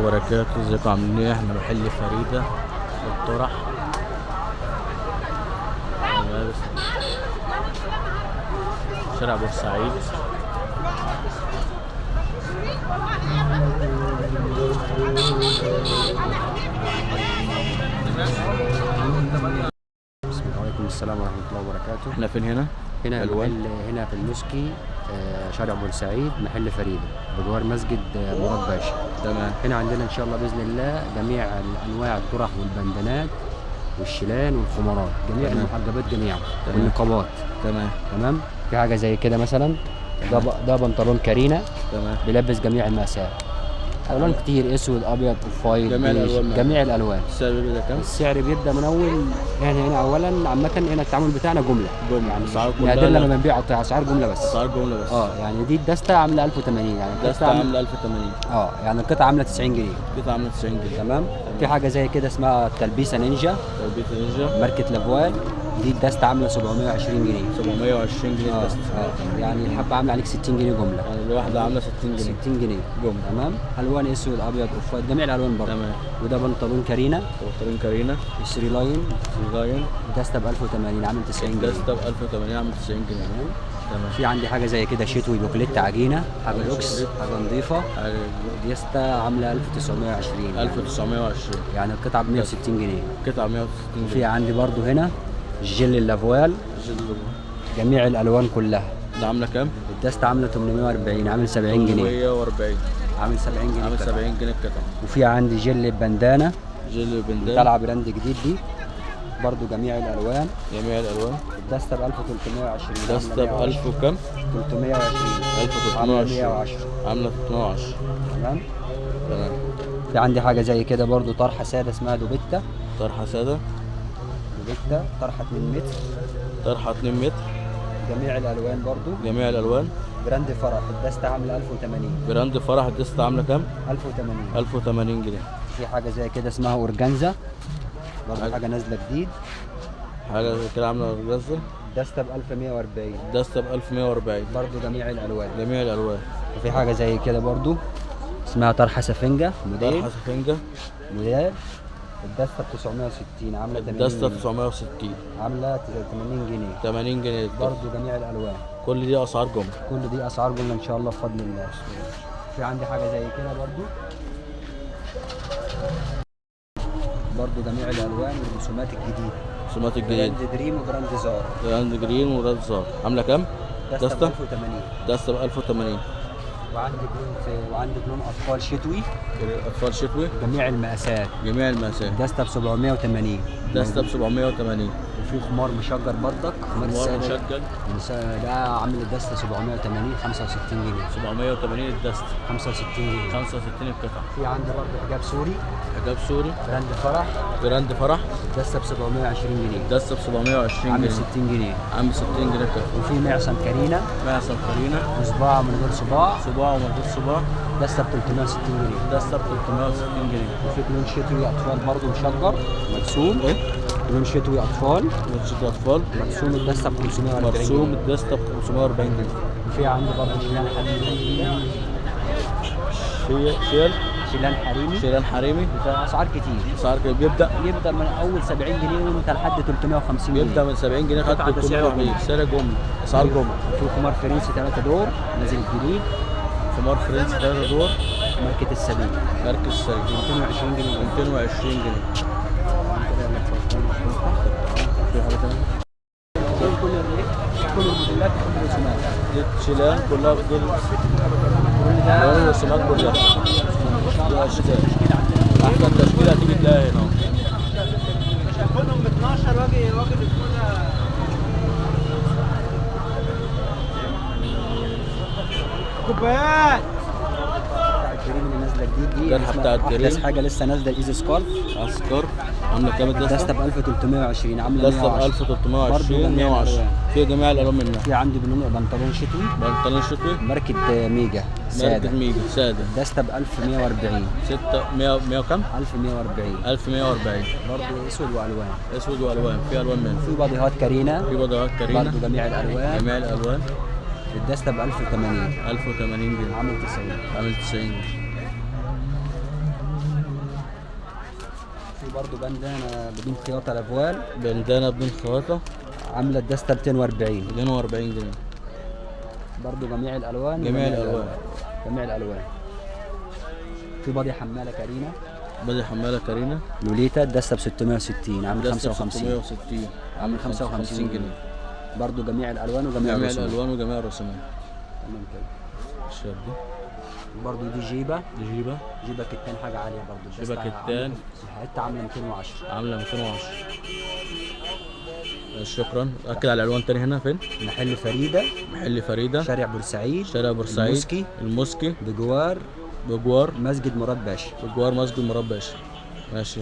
وبركاته. ازيكم عاملين ايه؟ احنا محل فريدة للطرح شارع بورسعيد. وعليكم السلام ورحمة الله وبركاته. احنا فين هنا؟ هنا المحل هنا في المسكي، شارع بورسعيد، محل فريدة بجوار مسجد مراد باشا. تمام. هنا عندنا ان شاء الله باذن الله جميع انواع الطرح والبندانات والشيلان والخمارات، جميع المحجبات جميعا والنقابات. تمام. في حاجة زي كده مثلا، ده بنطلون كارينا. تمام. بيلبس جميع المقاسات، الوان كتير، اسود، ابيض، اوف-وايت، جميع الالوان. السعر بيبدا كام؟ السعر بيبدا من اول، يعني هنا اولا عامه هنا التعامل بتاعنا جمله يعني اسعار كلها، نادر لما بنبيع اسعار جمله بس. اسعار جمله بس. يعني دي الدسته عامله 1080، يعني الدسته عامله 1080. يعني القطعه عامله 90 جنيه. القطعه عامله 90 جنيه. تمام. في حاجه زي كده اسمها تلبيسه نينجا. ماركه لافوال، دي الدسته عامله 720 جنيه. 720 جنيه الدسته. يعني الحبه عامله عليك 60 جنيه جمله. يعني الواحده عامله 60 جنيه. 60 جنيه جمله. تمام. الوان اسود، ابيض، اوف-وايت، جميع الالوان برضه. تمام. وده بنطلون كارينا. بنطلون كارينا 3 لاين. الدسته ب 1080 عامل 90 جنيه. الدسته ب 1080 عامل 90 جنيه. تمام. في عندي حاجه زي كده شتوي بوكليت عجينه، حاجه لوكس، حاجه نظيفه. ديستا عامله 1920. 1920 يعني القطعه ب 160 جنيه. القطعه 160 جنيه. في عندي برضو هنا جل اللافوال، جميع الالوان كلها. ده عامله كام؟ الدسته عامله 840 عامل 70 جنيه. 840 عامل 70 جنيه. عامل 70 جنيه القطعه. وفي عندي جل بندانه. جل بندانه طالعه براند جديد دي برضو، جميع الالوان. جميع الالوان. الدسته ب 1320. الدسته ب 1000 وكام؟ 320. 1320 عامله 310. تمام. تمام. في عندي حاجه زي كده برضو طرحه ساده اسمها دوبيتا. طرحه ساده. دوبيتا طرحه 2 متر. طرحه 2 متر. جميع الالوان برضو. جميع الالوان. براند فرح، الدسته عامله 1080. براند فرح الدسته عامله كام؟ 1080. 1080 جنيه. في حاجه زي كده اسمها اورجانزا برضو، حاجه نازله جديد. حاجه زي كده عامله اورجانزا. الدسته ب 1140. الدسته ب 1140 برضو جميع الالوان. جميع الالوان. وفي حاجه زي كده برضو اسمها طرحه سفنجه موديل. طرحه سفنجه موديل. الدسته ب 960 عامله 80. الدسته ب 960 عامله 80 جنيه. 80 جنيه برضو جميع الالوان. كل دي اسعار جمله. كل دي اسعار جمله ان شاء الله بفضل الله. في عندي حاجه زي كده برضو جميع الالوان والرسومات الجديده. الرسومات الجديده. براند دريم وبراند زار. براند جرين وبراند زار. عامله كام؟ دسته ب 1080. دسته ب 1080. وعندك لون اطفال شتوي. اطفال شتوي. جميع المقاسات. جميع المقاسات. دسته ب 780. دسته ب 780. وفي خمار مشجر برضك. خمار مشجر. ده عامل الدسته 780 65 جنيه. 780 الدسته. 65 جنيه. 65 القطعه. في عندي برضه حجاب سوري. حجاب سوري. براند فرح. براند فرح. الدسته ب 720 جنيه. الدسته ب 720 جنيه. عامل 60 جنيه. عامل 60 جنيه القطعه. وفي معصم كارينا. معصم كارينا. وصباع من غير صباع. صباع ومن غير صباع. دسته ب 360 جنيه. دسته ب 360 جنيه. وفي لون شتوي اطفال برضه مشجر مرسوم. لون شتوي اطفال. لون شتوي اطفال. مرسوم الدسته ب 540 جنيه. مرسوم الدسته ب 540 جنيه. وفي عندي برضه شيلان حريمي. شيلان حريمي. شيلان حريمي. اسعار كتير. اسعار كتير. بيبدا من اول 70 جنيه وانت لحد 350 جنيه. بيبدا من 70 جنيه لحد 350. سعر جمله. اسعار جمله. في خمار فرنسي 3 دور نازل جديد. خمار فرنسي 3 دور. ماركه السبيل. ماركه السبيل. 220 جنيه. 220 جنيه. في حاجه ثانيه؟ كل الموديلات كل الرسومات. دي شيلان كلها دول. كل ده الرسومات كلها. دي اشكال. احسن تشكيله هتيجي تلاقيها هنا. مش هاخدهم ب 12 واجي كوبايات. الجرين اللي نازله جديد دي الجرحه بتاعت الجرين. احدث حاجه لسه نازله الايزي سكارف. سكارف عامله كام الدسته؟ الدسته ب 1320 عامله 110. الدسته ب 1320 110. في جميع الالوان منها. في عندي بنطلون شتوي. بنطلون شتوي. ماركه ميجا ساده. ماركه ميجا ساده. الدسته ب 1140. 100 وكام؟ 1140. 1140. برضه اسود والوان. اسود والوان. في الوان منها. في باديهات كارينا. في باديهات كارينا. برضه جميع الالوان. جميع الالوان. الدسته ب 1080. 1080 جنيه. عامل 90. عامل 90 جنيه. برضه بندانه بدون خياطه الافوال، بندانه بدون خواطه عامله الدسته 240. 42 جنيه. برضه جميع الالوان. جميع الالوان. جميع الالوان. في بادي حماله كارينا. بدي حماله كارينا لوليتا الدسته ب 660 عامل 55. 660 عامل 55 جنيه. برضه جميع الالوان وجميع جميع الرسوم. الالوان وجميع الرسومات. تمام كده. الشاب دي وبرضه دي جيبه. جيبه. جيبه كتان حاجه عاليه برضه. جيبه كتان حته عامله 210. عامله 210. شكرا. اكد على العنوان تاني هنا فين؟ محل فريده. محل فريده شارع بورسعيد. شارع بورسعيد المسكي. المسكي بجوار بجوار مسجد مراد باشا. بجوار مسجد مراد باشا. ماشي.